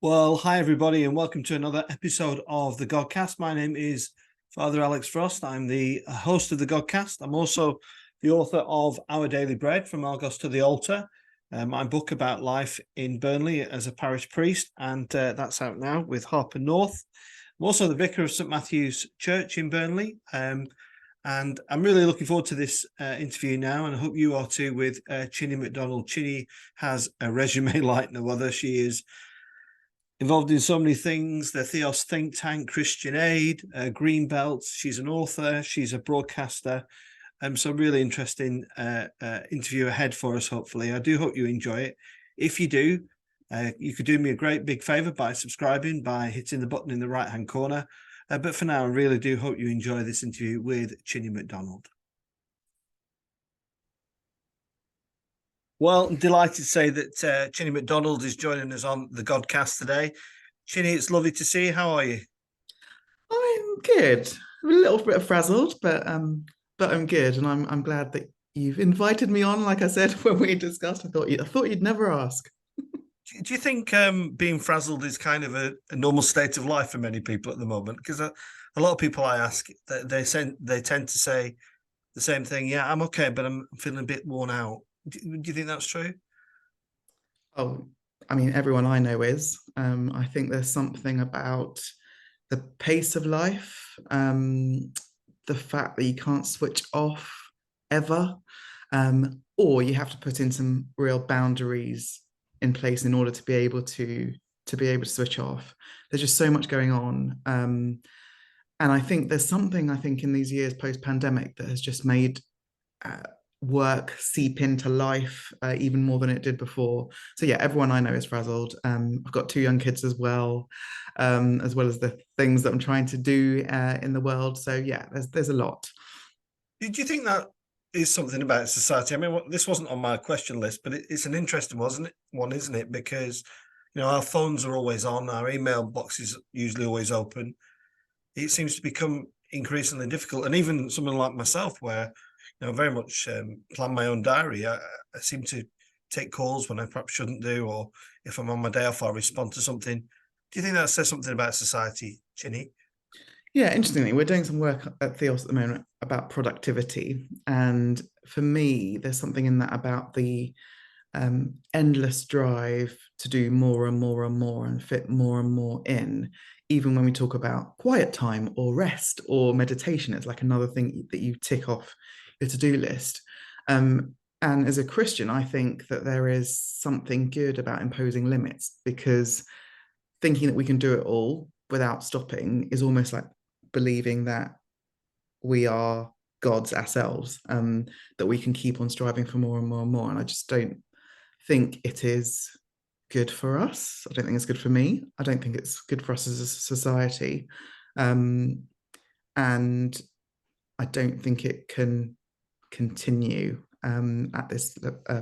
Well, hi everybody, and welcome to another episode of the Godcast. My name is Father Alex Frost. I'm the host of the Godcast. I'm also the author of Our Daily Bread, From Argos to the Altar, my book about life in Burnley as a parish priest, and that's out now with Harper North. I'm also the vicar of St Matthew's Church in Burnley, and I'm really looking forward to this interview now, and I hope you are too, with Chine McDonald. Chine has a resume like no other. She is involved in so many things: the Theos think tank, Christian Aid, Green Belt. She's an author, she's a broadcaster. So really interesting interview ahead for us, hopefully. I do hope you enjoy it. If you do, you could do me a great big favor by subscribing, by hitting the button in the right hand corner. But for now, I really do hope you enjoy this interview with Chine McDonald. Well, I'm delighted to say that Chine McDonald is joining us on the Godcast today. Chine, it's lovely to see you. How are you? I'm good. I'm a little bit frazzled, but I'm good, and I'm glad that you've invited me on. Like I said when we discussed, I thought you'd never ask. Do you think being frazzled is kind of a normal state of life for many people at the moment? Because a lot of people I ask, they tend to say the same thing. Yeah, I'm okay, but I'm feeling a bit worn out. Do you think that's true? Oh, I mean, everyone I know is. I think there's something about the pace of life, the fact that you can't switch off ever, or you have to put in some real boundaries in place in order to be able to switch off. There's just so much going on, and I think there's something in these years post pandemic that has just made uh, work seep into life even more than it did before. So yeah, everyone I know is frazzled. I've got two young kids as well as the things that I'm trying to do in the world. So yeah, there's a lot. Do you think that is something about society? I mean, this wasn't on my question list, but it's an interesting one, isn't it? Because our phones are always on, our email box is usually always open. It seems to become increasingly difficult, and even someone like myself, where very much plan my own diary. I seem to take calls when I perhaps shouldn't do, or if I'm on my day off, I'll respond to something. Do you think that says something about society, Chine? Yeah, interestingly, we're doing some work at Theos at the moment about productivity. And for me, there's something in that about the endless drive to do more and more and more and fit more and more in. Even when we talk about quiet time or rest or meditation, it's like another thing that you tick off your to-do list. And as a Christian, I think that there is something good about imposing limits, because thinking that we can do it all without stopping is almost like believing that we are gods ourselves, that we can keep on striving for more and more and more. And I just don't think it is good for us. I don't think it's good for me. I don't think it's good for us as a society. And I don't think it can continue at this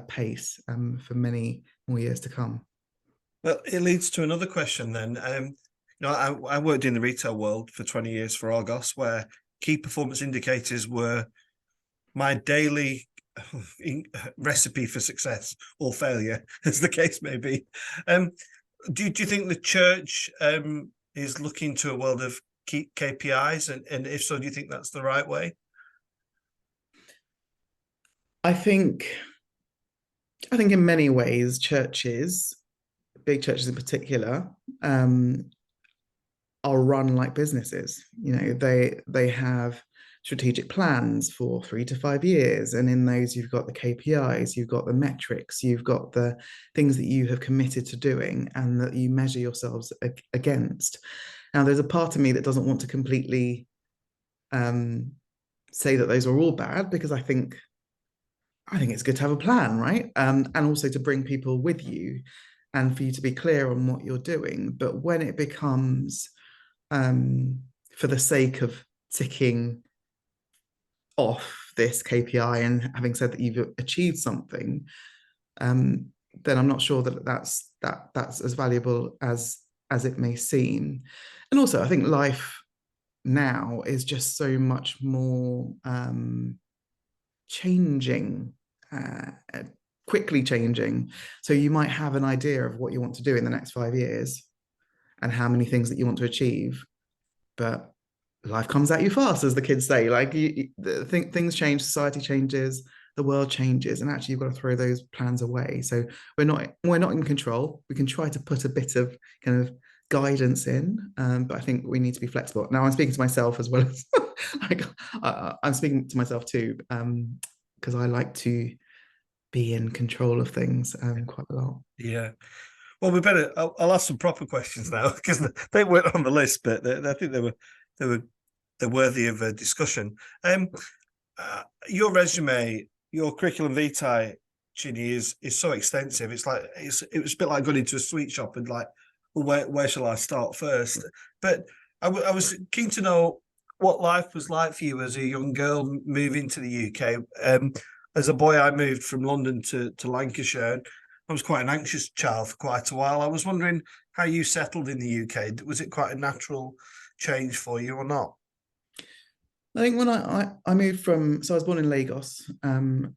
pace for many more years to come. Well, it leads to another question then. I worked in the retail world for 20 years for Argos, where key performance indicators were my daily recipe for success or failure, as the case may be. Do you think the church is looking to a world of KPIs? And if so, do you think that's the right way? I think in many ways, churches, big churches in particular, are run like businesses. They have strategic plans for 3 to 5 years, and in those you've got the KPIs, you've got the metrics, you've got the things that you have committed to doing and that you measure yourselves against. Now, there's a part of me that doesn't want to completely say that those are all bad, because I think it's good to have a plan, right? And also to bring people with you and for you to be clear on what you're doing. But when it becomes for the sake of ticking off this KPI and having said that you've achieved something, then I'm not sure that that's as valuable as it may seem. And also, I think life now is just so much more changing, quickly changing. So you might have an idea of what you want to do in the next 5 years, and how many things that you want to achieve. But life comes at you fast, as the kids say. Like things change, society changes, the world changes, and actually you've got to throw those plans away. So we're not in control. We can try to put a bit of kind of guidance in, but I think we need to be flexible. Now I'm speaking to myself as well as like I'm speaking to myself too, because I like to be in control of things quite a lot. Yeah. Well, we better. I'll ask some proper questions now because they weren't on the list, but I think they're worthy of a discussion. Your resume, your curriculum vitae, Chine, is so extensive. It's like it was a bit like going into a sweet shop and like, well, where shall I start first? But I was keen to know what life was like for you as a young girl moving to the UK. As a boy, I moved from London to Lancashire. I was quite an anxious child for quite a while. I was wondering how you settled in the UK. Was it quite a natural change for you or not? I think when I moved from, so I was born in Lagos, in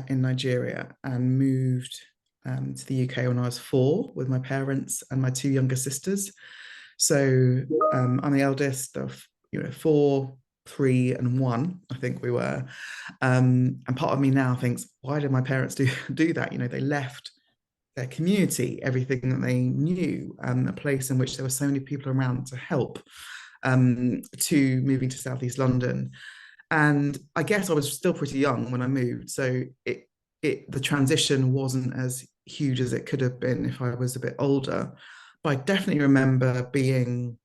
Nigeria, and moved to the UK when I was 4 with my parents and my 2 younger sisters. So I'm the eldest of 4, 3, and 1. I think we were, and part of me now thinks, why did my parents do that? They left their community, everything that they knew, a place in which there were so many people around to help, to moving to Southeast London. And I guess I was still pretty young when I moved, so the transition wasn't as huge as it could have been if I was a bit older. But I definitely remember being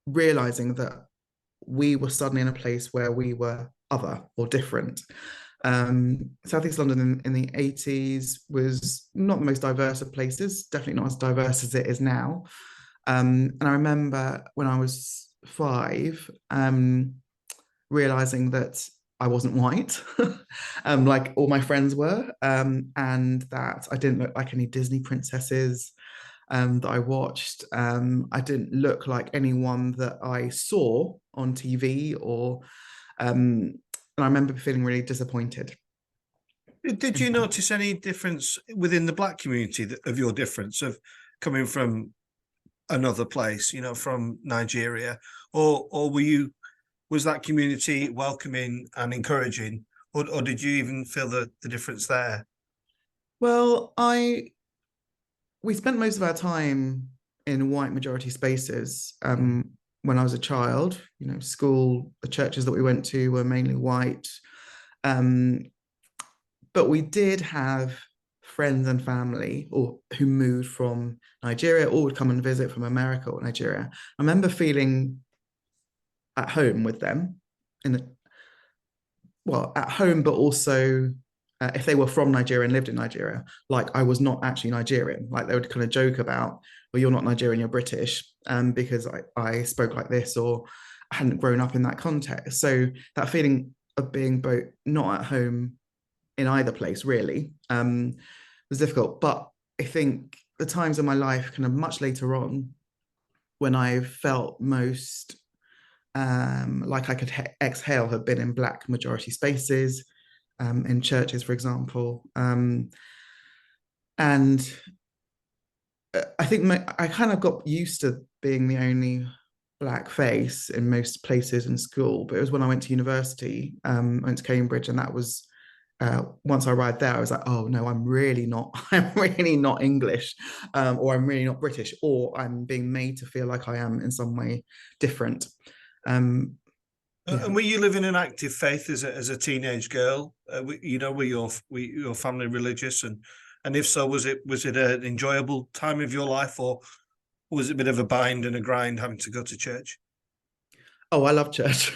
realizing that we were suddenly in a place where we were other or different. Southeast London in the 80s was not the most diverse of places, definitely not as diverse as it is now. And I remember when I was 5, realizing that I wasn't white, like all my friends were, and that I didn't look like any Disney princesses that I watched. I didn't look like anyone that I saw on TV and I remember feeling really disappointed. Did you notice any difference within the Black community of your difference of coming from another place, from Nigeria, or was that community welcoming and encouraging, or did you even feel the difference there? Well, we spent most of our time in white majority spaces. When I was a child, school, the churches that we went to were mainly white. But we did have friends and family who moved from Nigeria or would come and visit from America or Nigeria. I remember feeling at home with them at home, but also if they were from Nigeria and lived in Nigeria, like I was not actually Nigerian. Like they would kind of joke about, well, you're not Nigerian, you're British, because I spoke like this or I hadn't grown up in that context. So that feeling of being both not at home in either place really was difficult. But I think the times in my life kind of much later on when I felt most like I could exhale have been in Black majority spaces, in churches, for example. And I think I kind of got used to being the only Black face in most places in school. But it was when I went to university, I went to Cambridge, and that was once I arrived there, I was like, oh no, I'm really not English, or I'm really not British, or I'm being made to feel like I am in some way different. Yeah. And were you living an active faith as a teenage girl? Were your family religious, and if so, was it an enjoyable time of your life, or was it a bit of a bind and a grind having to go to church? Oh, I love church.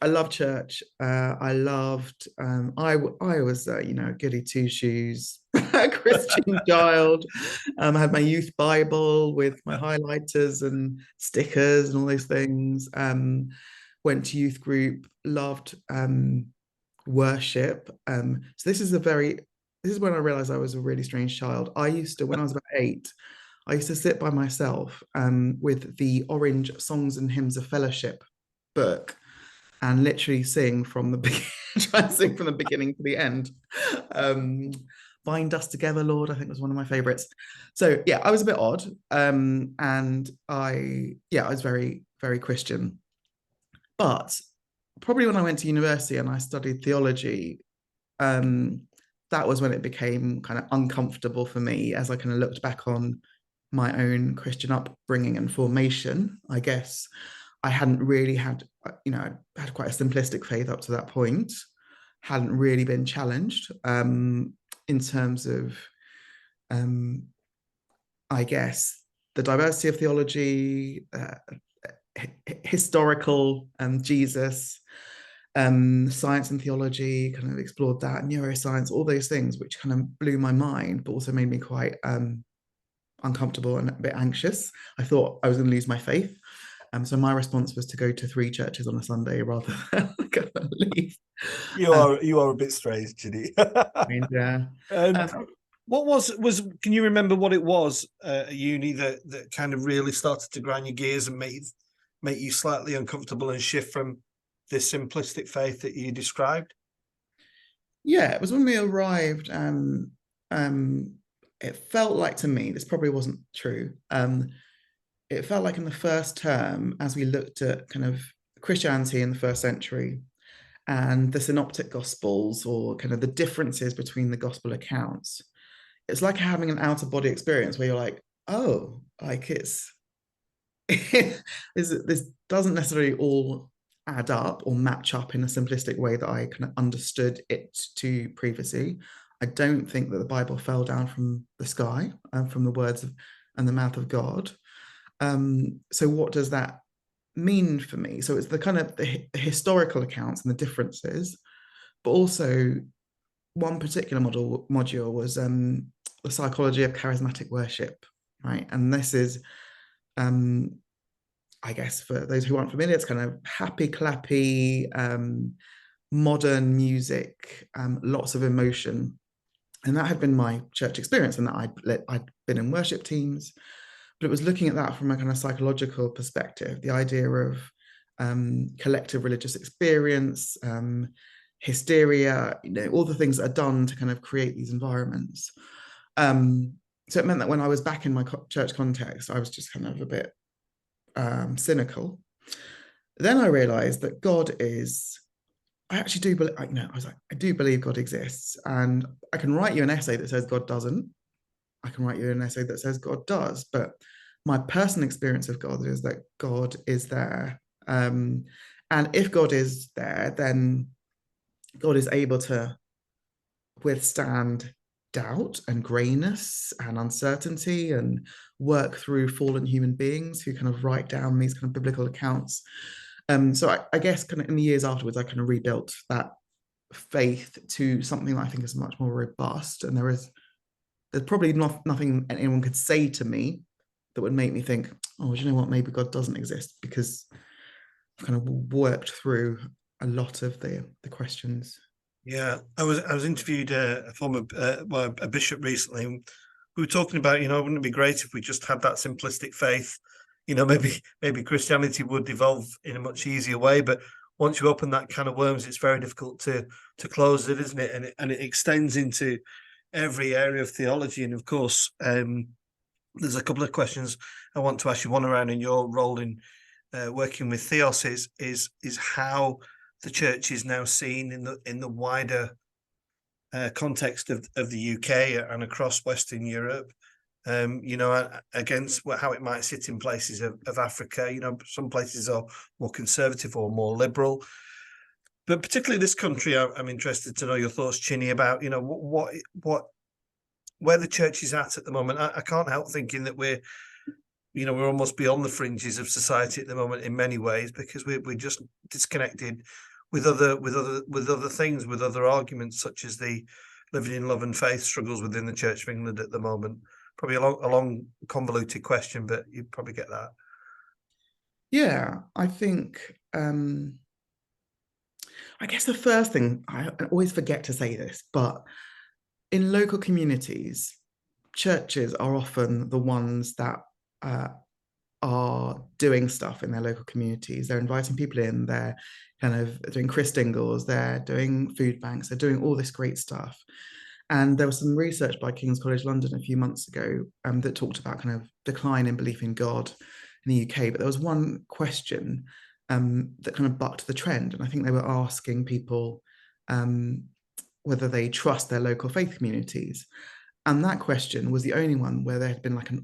I love church. I loved. I was a goody two shoes Christian child. I had my youth Bible with my highlighters and stickers and all those things. Went to youth group. Loved worship. So this is when I realized I was a really strange child. I used to, when I was about 8, I used to sit by myself with the orange Songs and Hymns of Fellowship book and literally sing from the try and sing from the beginning to the end. bind us together, Lord, I think was one of my favorites. So yeah, I was a bit odd. And I was very, very Christian. But probably when I went to university and I studied theology, that was when it became kind of uncomfortable for me as I kind of looked back on my own Christian upbringing and formation. I guess I hadn't really had, had quite a simplistic faith up to that point, hadn't really been challenged in terms of, I guess, the diversity of theology, historical Jesus, science and theology, kind of explored that, neuroscience, all those things, which kind of blew my mind, but also made me quite uncomfortable and a bit anxious. I thought I was going to lose my faith. So my response was to go to 3 churches on a Sunday rather than go and leave. You are a bit strange, Chine. Yeah. What was? Can you remember what it was at uni that kind of really started to grind your gears and make you slightly uncomfortable and shift from this simplistic faith that you described? Yeah, it was when we arrived. It felt like to me, this probably wasn't true. It felt like in the first term, as we looked at kind of Christianity in the first century and the synoptic gospels, or kind of the differences between the gospel accounts, it's like having an out of body experience where you're like, oh, like this doesn't necessarily all add up or match up in a simplistic way that I kind of understood it to previously. I don't think that the Bible fell down from the sky and from the words of and the mouth of God. So what does that mean for me? So it's the kind of the historical accounts and the differences, but also one particular module was the psychology of charismatic worship, right? And this is, I guess, for those who aren't familiar, it's kind of happy, clappy, modern music, lots of emotion. And that had been my church experience, and that I'd been in worship teams, but it was looking at that from a kind of psychological perspective, the idea of collective religious experience, hysteria, all the things that are done to kind of create these environments. So it meant that when I was back in my church context, I was just kind of a bit cynical. Then I realized that God is, I actually do believe, I was like, I do believe God exists. And I can write you an essay that says God doesn't. I can write you an essay that says God does. But my personal experience of God is that God is there. And if God is there, then God is able to withstand doubt and grayness and uncertainty and work through fallen human beings who kind of write down these kind of biblical accounts. So I guess kind of in the years afterwards, I kind of rebuilt that faith to something that I think is much more robust. And there's probably nothing anyone could say to me that would make me think, oh, do you know what? Maybe God doesn't exist, because I've kind of worked through a lot of the questions. Yeah, I was interviewed a former a bishop recently. And we were talking about, wouldn't it be great if we just had that simplistic faith? Maybe Christianity would evolve in a much easier way. But once you open that can of worms, it's very difficult to close it, isn't it? And it extends into every area of theology. And of course, there's a couple of questions I want to ask you. One around in your role in working with Theos is how the church is now seen in the wider context of the UK and across Western Europe. Against how it might sit in places of Africa. Some places are more conservative or more liberal, but particularly this country, I'm interested to know your thoughts, Chine, about where the church is at the moment. I can't help thinking that we're almost beyond the fringes of society at the moment in many ways, because we're just disconnected with other things, with other arguments, such as the living in love and faith struggles within the Church of England at the moment. Probably a long convoluted question, but you probably get that. Yeah, I think, I guess the first thing, I always forget to say this, but in local communities, churches are often the ones that are doing stuff in their local communities. They're inviting people in, they're kind of doing Christingles, they're doing food banks, they're doing all this great stuff. And there was some research by King's College London a few months ago that talked about kind of decline in belief in God in the UK. But there was one question that kind of bucked the trend. And I think they were asking people whether they trust their local faith communities. And that question was the only one where there had been like a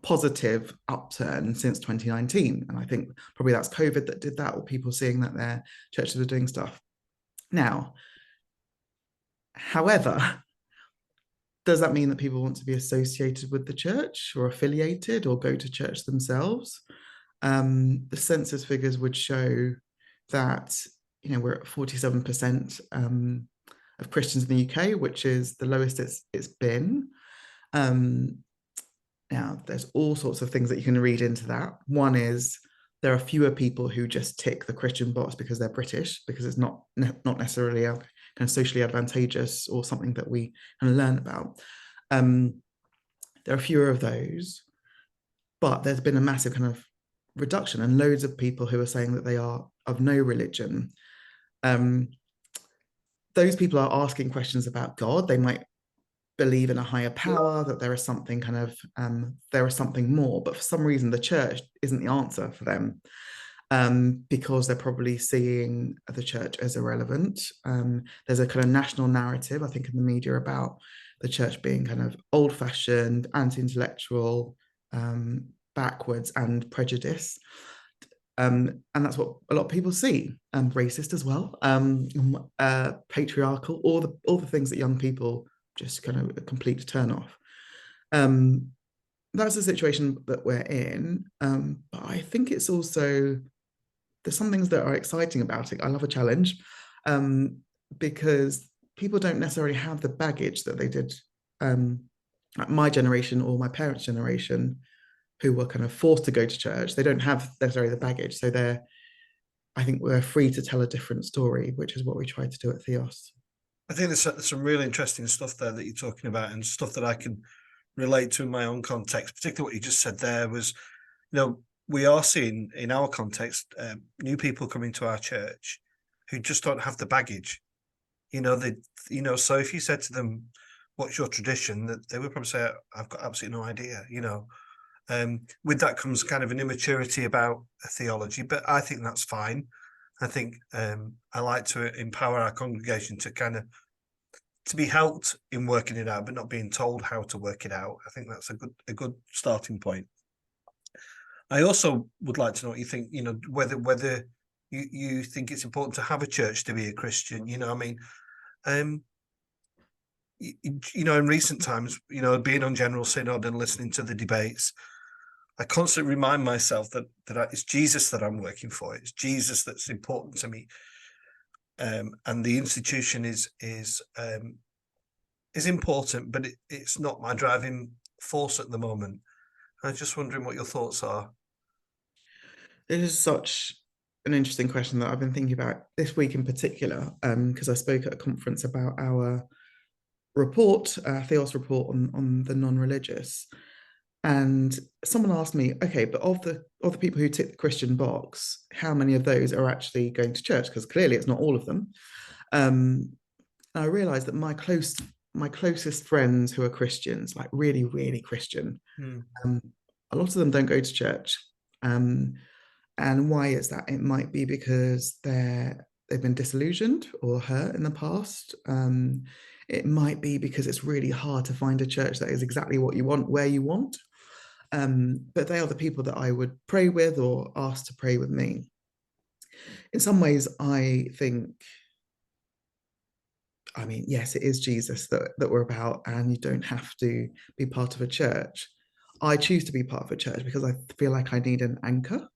positive upturn since 2019. And I think probably that's COVID that did that, or people seeing that their churches are doing stuff. Now, however, does that mean that people want to be associated with the church or affiliated or go to church themselves? The census figures would show that, we're at 47% of Christians in the UK, which is the lowest it's been. Now, there's all sorts of things that you can read into that. One is there are fewer people who just tick the Christian box because they're British, because it's not necessarily kind of socially advantageous or something that we kind of learn about. There are fewer of those, but there's been a massive kind of reduction, and loads of people who are saying that they are of no religion. Those people are asking questions about God. They might believe in a higher power, that there is something kind of there is something more, but for some reason the church isn't the answer for them, because they're probably seeing the church as irrelevant. There's a kind of national narrative, I think, in the media about the church being kind of old-fashioned, anti-intellectual, backwards, and prejudice. And that's what a lot of people see. Racist as well, patriarchal, all the things that young people just kind of a complete turn off. That's the situation that we're in. But I think it's also, there's some things that are exciting about it. I love a challenge, because people don't necessarily have the baggage that they did, like my generation or my parents' generation, who were kind of forced to go to church. They don't have necessarily the baggage. So I think we're free to tell a different story, which is what we try to do at Theos. I think there's some really interesting stuff there that you're talking about, and stuff that I can relate to in my own context. Particularly what you just said there was, we are seeing in our context new people coming to our church who just don't have the baggage. So if you said to them, "What's your tradition?" that they would probably say, "I've got absolutely no idea." With that comes kind of an immaturity about a theology, but I think that's fine. I think I like to empower our congregation to be helped in working it out, but not being told how to work it out. I think that's a good starting point. I also would like to know what you think, whether you think it's important to have a church to be a Christian. In recent times, being on General Synod and listening to the debates, I constantly remind myself that it's Jesus that I'm working for. It's Jesus that's important to me, and the institution is important, but it's not my driving force at the moment. I'm just wondering what your thoughts are. It is such an interesting question that I've been thinking about this week in particular, because I spoke at a conference about our report, Theos report on the non-religious. And someone asked me, okay, but of the people who tick the Christian box, how many of those are actually going to church? Because clearly it's not all of them. I realized that my closest friends who are Christians, like really, really Christian, a lot of them don't go to church. And why is that? It might be because they've been disillusioned or hurt in the past. It might be because it's really hard to find a church that is exactly what you want, where you want. But they are the people that I would pray with or ask to pray with me. In some ways, I think, yes, it is Jesus that we're about, and you don't have to be part of a church. I choose to be part of a church because I feel like I need an anchor.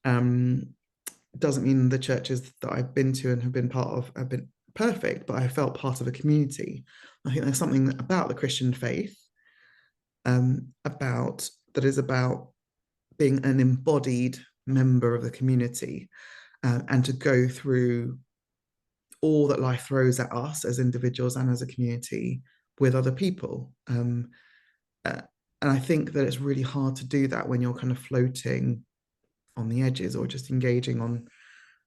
Doesn't mean the churches that I've been to and have been part of have been perfect, but I felt part of a community. I think there's something about the Christian faith that is about being an embodied member of the community, and to go through all that life throws at us as individuals and as a community with other people. And I think that it's really hard to do that when you're kind of floating on the edges or just engaging on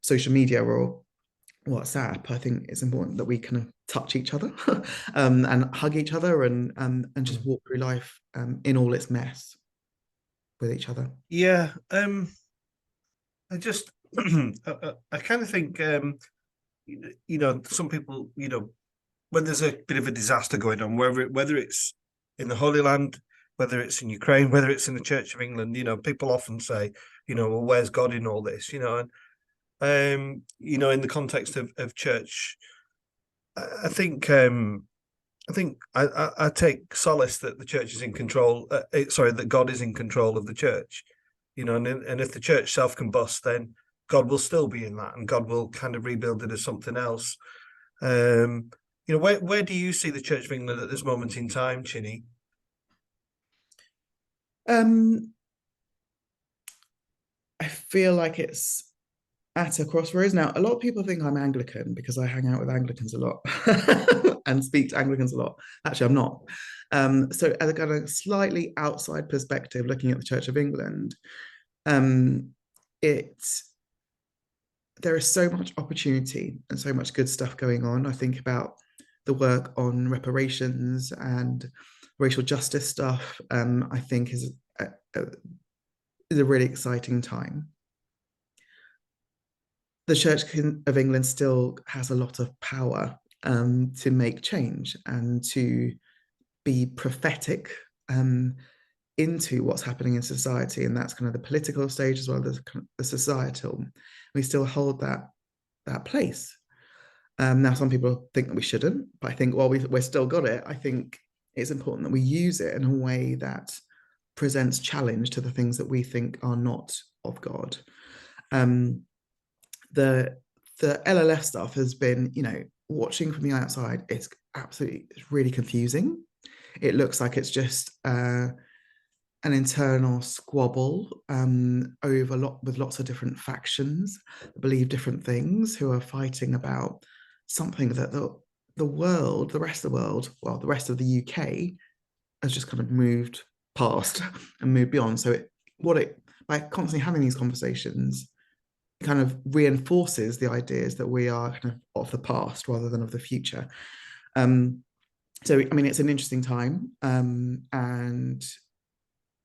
social media or WhatsApp, I think it's important that we kind of touch each other and hug each other and just walk through life in all its mess with each other. Yeah. I just, I kind of think, some people, when there's a bit of a disaster going on, whether it's in the Holy Land, whether it's in Ukraine, whether it's in the Church of England, people often say, well, where's God in all this? And in the context of church, I think I take solace that the church is in control. That God is in control of the church. And if the church self-combusts, then God will still be in that, and God will kind of rebuild it as something else. Where do you see the Church of England at this moment in time, Chine? I feel like it's at a crossroads now. A lot of people think I'm Anglican because I hang out with Anglicans a lot and speak to Anglicans a lot. Actually, I'm not. So as a kind of slightly outside perspective, looking at the Church of England, there is so much opportunity and so much good stuff going on. I think about the work on reparations and racial justice stuff. I think is a really exciting time. The Church of England still has a lot of power to make change and to be prophetic into what's happening in society, and that's kind of the political stage as well as the societal. We still hold that place. Now, some people think that we shouldn't, but I think while we've still got it, I think it's important that we use it in a way that presents challenge to the things that we think are not of God. The LLF stuff has been, watching from the outside, it's really confusing. It looks like it's just an internal squabble with lots of different factions that believe different things, who are fighting about something that the rest of the UK has just kind of moved past and moved beyond. So by constantly having these conversations, kind of reinforces the ideas that we are kind of the past rather than of the future. So I mean, it's an interesting time, and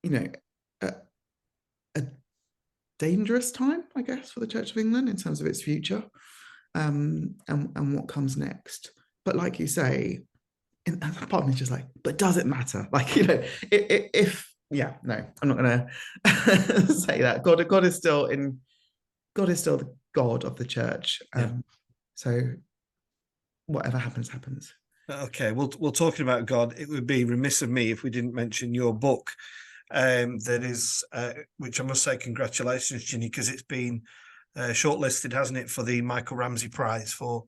a dangerous time, I guess, for the Church of England in terms of its future, and what comes next. But like you say, part of me is just like, but does it matter? Like, if yeah, no, I'm not going to say that. God is still the God of the church. So whatever happens, happens. Okay, well, talking about God, it would be remiss of me if we didn't mention your book, that is, which I must say, congratulations, Ginny, because it's been shortlisted, hasn't it, for the Michael Ramsey Prize for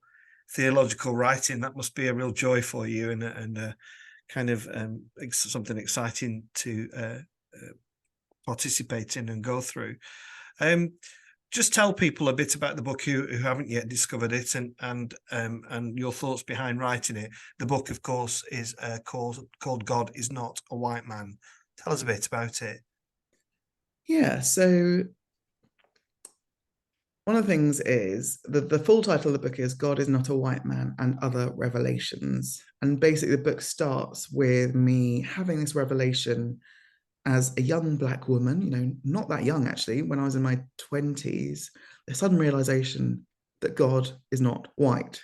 theological writing. That must be a real joy for you, and kind of something exciting to participate in and go through. Just tell people a bit about the book who haven't yet discovered it, and your thoughts behind writing it. The book, of course, is called God Is Not a White Man. Tell us a bit about it. Yeah, so one of the things is the full title of the book is God Is Not a White Man and Other Revelations. And basically the book starts with me having this revelation as a young Black woman, not that young actually, when I was in my 20s, the sudden realization that God is not white.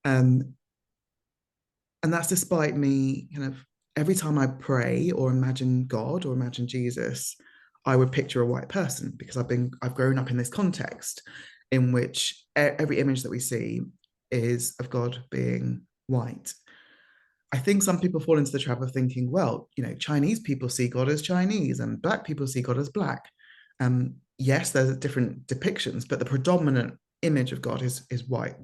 And that's despite me kind of every time I pray or imagine God or imagine Jesus, I would picture a white person, because I've grown up in this context in which every image that we see is of God being white. I think some people fall into the trap of thinking, well, Chinese people see God as Chinese and Black people see God as Black. Yes, there's different depictions, but the predominant image of God is white.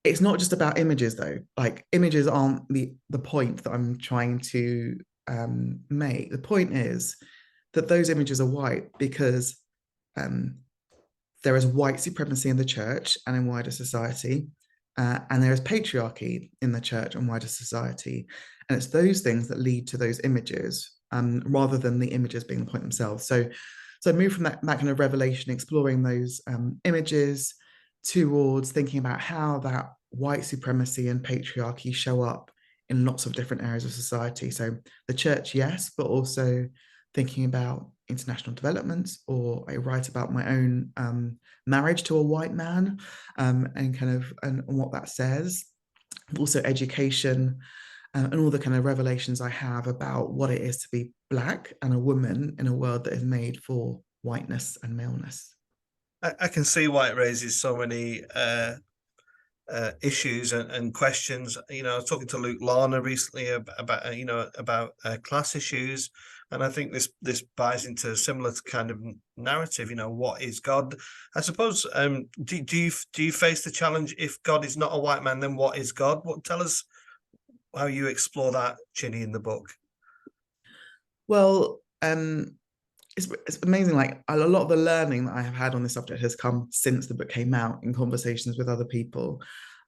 It's not just about images, though. Like, images aren't the point that I'm trying to make. The point is that those images are white because there is white supremacy in the church and in wider society. And there is patriarchy in the church and wider society. And it's those things that lead to those images, rather than the images being the point themselves. So I move from that kind of revelation, exploring those images, towards thinking about how that white supremacy and patriarchy show up in lots of different areas of society. So the church, yes, but also thinking about international developments, or I write about my own marriage to a white man, and kind of and what that says. Also education, and all the kind of revelations I have about what it is to be Black and a woman in a world that is made for whiteness and maleness. I can see why it raises so many issues and questions. You know, I was talking to Luke Lorna recently about about class issues, and I think this buys into a similar kind of narrative. You know, what is God? I suppose. Do you face the challenge, if God is not a white man, then what is God? What tell us how you explore that, Chine, in the book. Well, it's amazing. Like a lot of the learning that I have had on this subject has come since the book came out in conversations with other people.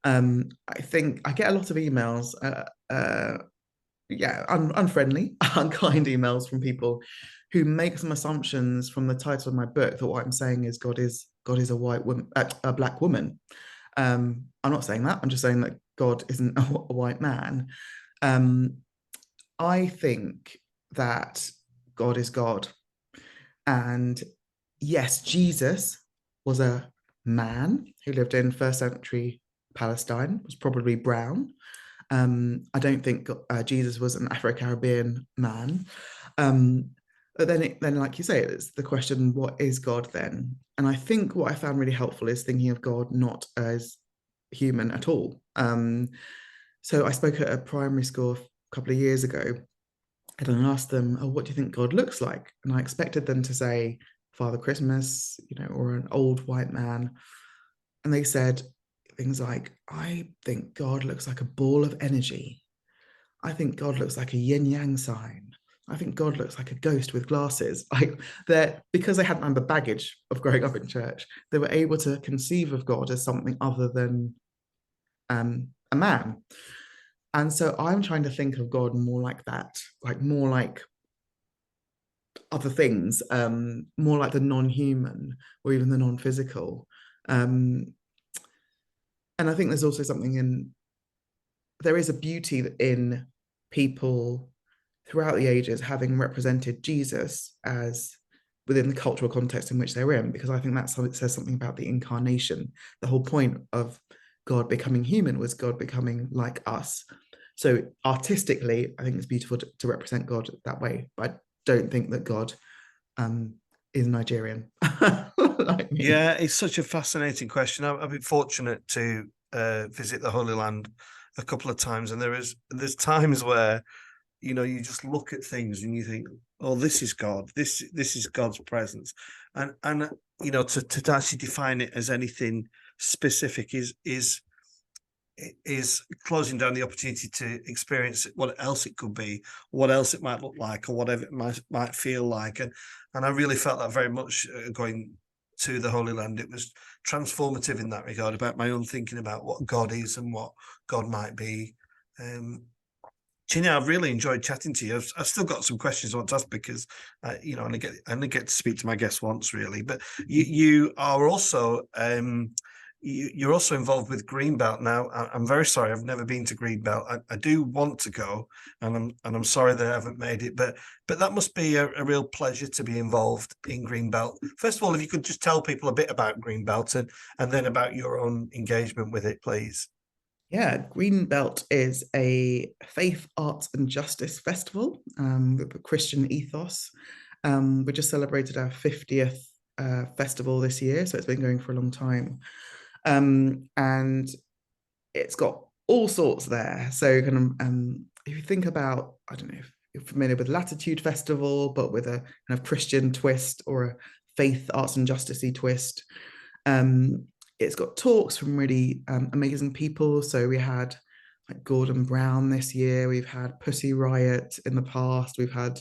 I think I get a lot of emails, unfriendly, unkind emails from people who make some assumptions from the title of my book that what I'm saying is God is a white woman, a Black woman. I'm not saying that. I'm just saying that God isn't a white man. I think that God is God. And yes, Jesus was a man who lived in first century Palestine, was probably brown. I don't think Jesus was an Afro-Caribbean man. But then, like you say, it's the question, what is God then? And I think what I found really helpful is thinking of God not as human at all. So I spoke at a primary school a couple of years ago, and I asked them, "Oh, what do you think God looks like?" And I expected them to say Father Christmas, or an old white man. And they said things like, "I think God looks like a ball of energy. I think God looks like a yin yang sign. I think God looks like a ghost with glasses." Like because they hadn't had the baggage of growing up in church, they were able to conceive of God as something other than a man. And so I'm trying to think of God more like that, like more like other things, more like the non-human or even the non-physical. And I think there's also there is a beauty in people throughout the ages having represented Jesus as within the cultural context in which they're in, because I think that says something about the incarnation. The whole point of God becoming human was God becoming like us. So artistically, I think it's beautiful to represent God that way, but I don't think that God is Nigerian. Like me. Yeah, it's such a fascinating question. I've been fortunate to visit the Holy Land a couple of times, and there's times where you just look at things and you think, oh, this is God. This is God's presence, and to actually define it as anything specific is closing down the opportunity to experience what else it could be, what else it might look like, or whatever it might feel like. And I really felt that very much going to the Holy Land. It was transformative in that regard, about my own thinking about what God is and what God might be. Chine, I've really enjoyed chatting to you. I've still got some questions I want to ask, because I only get to speak to my guests once, really. But you are also you're also involved with Greenbelt now. I'm very sorry, I've never been to Greenbelt. I do want to go, and I'm sorry that I haven't made it. But that must be a real pleasure to be involved in Greenbelt. First of all, if you could just tell people a bit about Greenbelt and then about your own engagement with it, please. Yeah, Greenbelt is a faith, arts, and justice festival with a Christian ethos. We just celebrated our 50th festival this year, so it's been going for a long time. And it's got all sorts there. So kind of if you think about, I don't know if you're familiar with Latitude Festival, but with a kind of Christian twist or a faith, arts, and justicey twist. It's got talks from really amazing people. So we had like Gordon Brown this year. We've had Pussy Riot in the past. We've had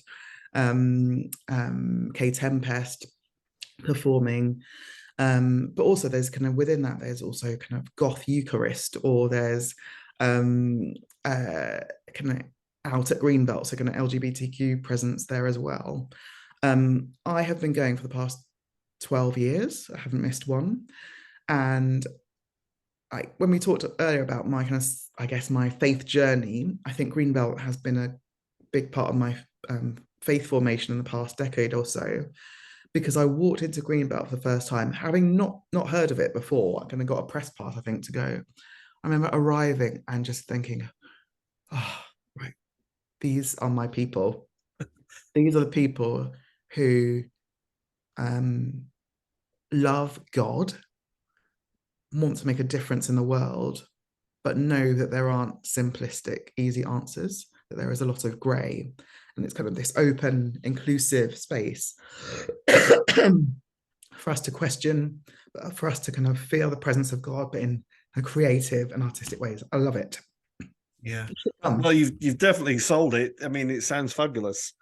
K Tempest performing. But also there's kind of within that, there's also kind of goth Eucharist, or there's kind of out at Greenbelt, so kind of LGBTQ presence there as well. I have been going for the past 12 years. I haven't missed one. And when we talked earlier about my kind of, I guess, my faith journey, I think Greenbelt has been a big part of my faith formation in the past decade or so, because I walked into Greenbelt for the first time, having not heard of it before. I kind of got a press pass, I think, to go. I remember arriving and just thinking, oh, right, these are my people. These are the people who love God, want to make a difference in the world, but know that there aren't simplistic, easy answers, that there is a lot of grey. And it's kind of this open, inclusive space for us to question, for us to kind of feel the presence of God, but in a creative and artistic ways. I love it. Yeah. Well, you've definitely sold it. I mean, it sounds fabulous.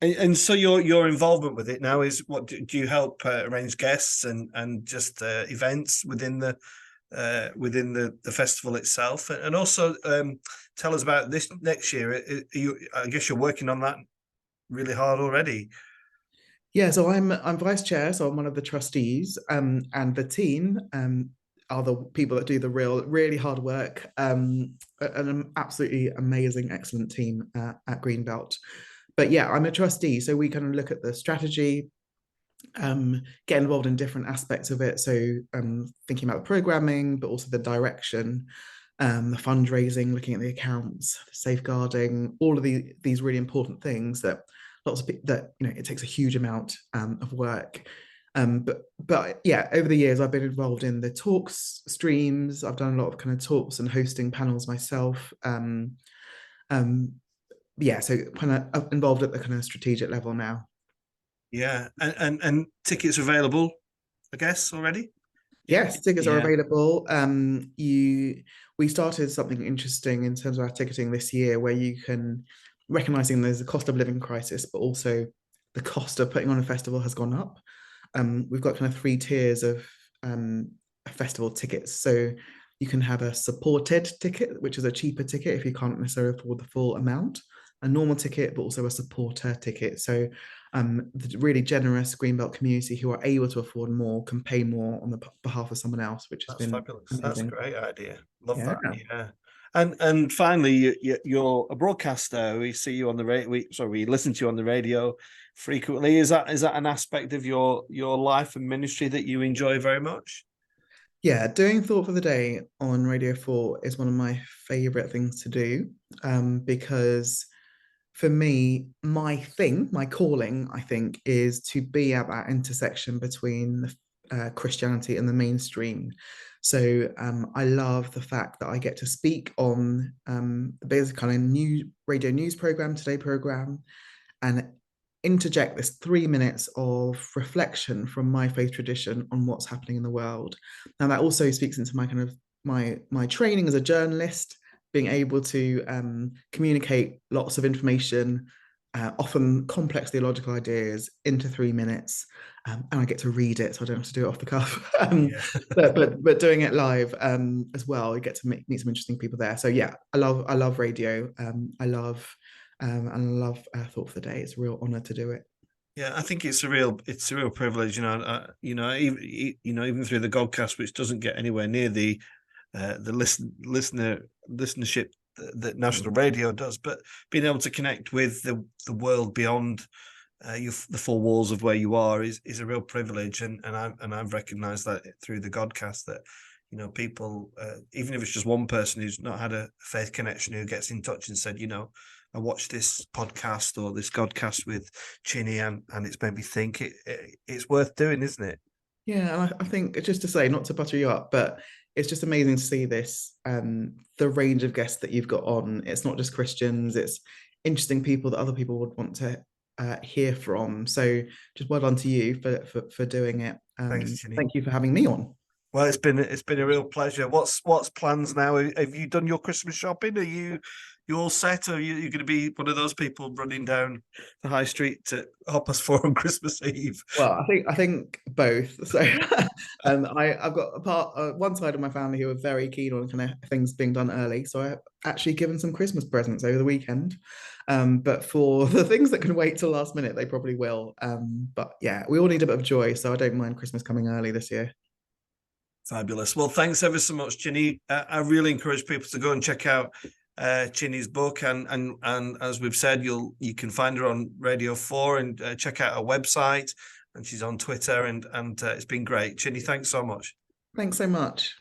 And so your involvement with it now is what do you help arrange guests and just events within the festival itself, and also tell us about this next year. I guess you're working on that really hard already. Yeah, so I'm vice chair, so I'm one of the trustees, and the team are the people that do the really hard work. An absolutely amazing, excellent team at Greenbelt. But yeah, I'm a trustee, so we kind of look at the strategy, get involved in different aspects of it. So thinking about the programming, but also the direction, the fundraising, looking at the accounts, safeguarding, all of these really important things that lots of people that it takes a huge amount of work. But yeah, over the years I've been involved in the talks streams. I've done a lot of kind of talks and hosting panels myself. Yeah, so kind of involved at the kind of strategic level now. Yeah, and tickets available, I guess, already. Yes, tickets are Yeah. available. We started something interesting in terms of our ticketing this year, where you can, recognizing there's a cost of living crisis, but also the cost of putting on a festival has gone up. We've got kind of 3 tiers of festival tickets. So you can have a supported ticket, which is a cheaper ticket if you can't necessarily afford the full amount, a normal ticket, but also a supporter ticket. So the really generous Greenbelt community who are able to afford more can pay more on the behalf of someone else, which has been fabulous. amazing. That's a great idea. Love Yeah. that. Yeah. And finally, you're a broadcaster. We see you on the radio. We listen to you on the radio frequently. Is that an aspect of your life and ministry that you enjoy very much? Yeah, doing Thought for the Day on Radio 4 is one of my favorite things to do, because for me, my calling, I think, is to be at that intersection between Christianity and the mainstream. So I love the fact that I get to speak on the basic kind of new radio news program, Today program, and interject this 3 minutes of reflection from my faith tradition on what's happening in the world. Now that also speaks into my kind of my training as a journalist, being able to communicate lots of information, often complex theological ideas, into 3 minutes, and I get to read it, so I don't have to do it off the cuff. But doing it live as well, you get to meet some interesting people there. So yeah, I love radio. I love Thought for the Day. It's a real honor to do it. Yeah, I think it's a real privilege. Even through the Godcast, which doesn't get anywhere near the listenership that national radio does, but being able to connect with the world beyond the four walls of where you are is a real privilege, and I've recognized that through the Godcast, that people, even if it's just one person who's not had a faith connection, who gets in touch and said, I watched this podcast or this Godcast with Chine, and it's made me think it's worth doing, isn't it? Yeah, and I think, just to say, not to butter you up, but it's just amazing to see this, the range of guests that you've got on. It's not just Christians, it's interesting people that other people would want to hear from. So just well done to you for doing it. Thanks, Chine. Thank you for having me on. Well, it's been a real pleasure. What's plans now? Have you done your Christmas shopping? Are you all set? Or are you going to be one of those people running down the high street to 4:30 on Christmas Eve? Well, I think both. So I've got one side of my family who are very keen on kind of things being done early. So I've actually given some Christmas presents over the weekend. But for the things that can wait till last minute, they probably will. But yeah, we all need a bit of joy, so I don't mind Christmas coming early this year. Fabulous. Well, thanks ever so much, Chine. I really encourage people to go and check out Chine's book, and as we've said, you can find her on Radio 4 and check out her website, and she's on Twitter, and it's been great. Chine, thanks so much. Thanks so much.